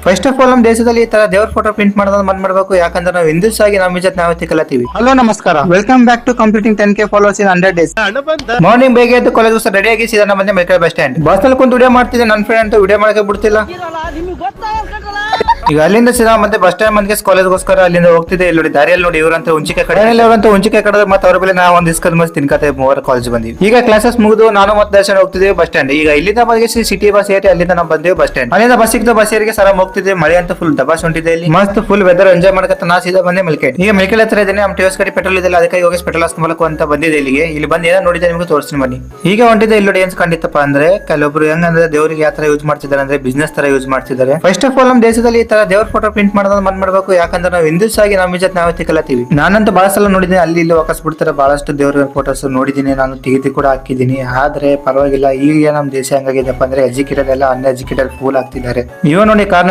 First of all ನಮ್ಮ ದೇಶದಲ್ಲಿ ಈ ತರ ದೇವ್ರ ಫೋಟೋ ಪ್ರಿಂಟ್ ಮಾಡೋದನ್ನ ಬಂದ್ ಮಾಡಬೇಕು. ಯಾಕಂದ್ರೆ ನಾವು ಹಿಂದೂಸ್ ಆಗಿ ನಮ್ಮ ಜೊತೆ ನಾವೇ ಕಲತೀವಿ. ಹಲೋ ನಮಸ್ಕಾರ, welcome back to completing 10K followers in 100 days. Morning ಬೇಗ ಎದ್ದು ಕಾಲೇಜ್ ರೆಡಿ ಆಗಿ ಸೀದಾ ಬಂದೆ ಮೆಲ್ಕಲ್ ಬಸ್ ಸ್ಟ್ಯಾಂಡ್. ಬಸ್ ನಲ್ಲಿ ಕುಂತು ವಿಡಿಯೋ ಮಾಡ್ತಿದ್ದೆ, ನನ್ನ ಫ್ರೆಂಡ್ ಅಂತ ವಿಡಿಯೋ ಮಾಡಕ್ಕೆ ಬಿಡ್ತಿಲ್ಲ. ಈಗ ಅಲ್ಲಿಂದ ಸೀದಾ ಮತ್ತೆ ಬಸ್ ಸ್ಟ್ಯಾಂಡ್ ಮಂದಿಗೆ ಕಾಲೇಜ್ಗೋಸ್ಕರ ಅಲ್ಲಿಂದ ಹೋಗ್ತಿದೆ. ಇಲ್ಲಿ ನೋಡಿ ದಾರಿಯಲ್ಲಿ ನೋಡಿ ಇವರಂತ ಉಂಚಿಕೆ ಕಡೆ ಉಂಚಿಕೆ ಕಡೆ ಮತ್ತೆ ಅವ್ರ ಬೆಲೆ ನಾವು ಒಂದ್ ಇಸ್ಕದ್ ಮಸ್ತ್ ತಿನ್ಕತೆ ಮೂವರ ಕಾಲೇಜ್ ಬಂದಿವಿ. ಈಗ ಕ್ಲಾಸಸ್ ಮುಗಿದು ನಾನು ಮತ್ತೆ ದರ್ಶನ ಹೋಗ್ತಿದ್ದೇವೆ ಬಸ್ ಸ್ಟ್ಯಾಂಡ್. ಈಗ ಇಲ್ಲಿಂದ ಬಂದಿಗೆ ಸಿಟಿ ಬಸ್ ಏರಿ ಅಲ್ಲಿಂದ ನಾವು ಬಂದೇವೆ ಬಸ್ ಸ್ಟ್ಯಾಂಡ್. ಅಲ್ಲಿಂದ ಬಸ್ ಸಿಕ್ತು, ಬಸ್ ಏರಿಗೆ ಸರ ಹೋಗ್ತಿದ್ದೆ. ಮಳೆ ಅಂತ ಫುಲ್ ದಬಾಸ್ ಹೊಂಟಿದೆ. ಇಲ್ಲಿ ಮಸ್ತ್ ಫುಲ್ ವೆದರ್ ಎಂಜಾಯ್ ಮಾಡಕತ್ತ ನಾ ಸೀದಾ ಬಂದೆ ಮೆಲ್ಕೇಟ್. ಈಗ ಮೆಲ್ಕೇಟ್ ಹತ್ರ ಇದ್ದೇನೆ. ನಮ್ಮ ಟಿಎಸ್ ಕಡೆ ಪೆಟ್ರೋಲ್ ಇದೆ, ಅದಕ್ಕೆ ಹೋಗಿ ಪೆಟ್ರೋಲ್ ಹಾಸ್ಕೊಂಬಲಕು ಅಂತ ಬಂದಿದೆ ಇಲ್ಲಿಗೆ. ಇಲ್ಲಿ ಬಂದು ಏನೋ ನೋಡಿದೆ ನಿಮಗೆ ತೋರಿಸ್ತೀನಿ ಬನ್ನಿ. ಈಗ ಹೊಂಟಿದೆ. ಇಲ್ಲಿ ನೋಡಿ ಏನ್ ಕಂಡಿತ್ತಪ್ಪ ಅಂದ್ರೆ ಕೆಲವೊಬ್ರು ಹೆಂಗಂದ್ರೆ ದೇವರಿಗೆ ಯಾವ ತರ ಯೂಸ್ ಮಾಡ್ತಿದ್ದಾರೆ ಅಂದ್ರೆ ಬಿಸ್ನೆಸ್ ತರ ಯೂಸ್ ಮಾಡ್ತಿದ್ದಾರೆ. ಫಸ್ಟ್ ಆಫ್ ಆಲ್ ನಮ್ಮ ದೇಶದಲ್ಲಿ ಈ ತರ ದೇವ್ರ ಫೋಟೋ ಪ್ರಿಂಟ್ ಮಾಡೋದನ್ನ ಬಂದ್ ಮಾಡಬೇಕು. ಯಾಕಂದ್ರೆ ನಾವು ಹಿಂದೂಸ್ ಆಗಿ ನಮ್ಮ ಜೊತೆ ನಾವೇ ಕಲತೀವಿ. ನಾನಂತೂ ಬಹಳ ಸಲ ನೋಡಿದ್ದೀನಿ, ಅಲ್ಲಿ ಇಲ್ಲಿ ವಾಕಸ್ ಬಿಡ್ತಾರೆ. ಬಹಳಷ್ಟು ದೇವ್ರ ಫೋಟೋಸ್ ನೋಡಿದೀನಿ, ನಾನು ಟಿಗಿತಿ ಕೂಡ ಹಾಕಿದ್ದೀನಿ. ಆದ್ರೆ ಪರವಾಗಿಲ್ಲ. ಈಗ ನಮ್ಮ ದೇಶ ಹೆಂಗಾಗಿದೆಪ್ಪ ಅಂದ್ರೆ ಎಜುಕೇಟೆಡ್ ಎಲ್ಲ ಅನ್ಎಜುಕೇಟೆಡ್ ಫೂಲ್ ಆಗ್ತಿದ್ದಾರೆ. ಇವ ನೋಡಿ ಕಾರಣ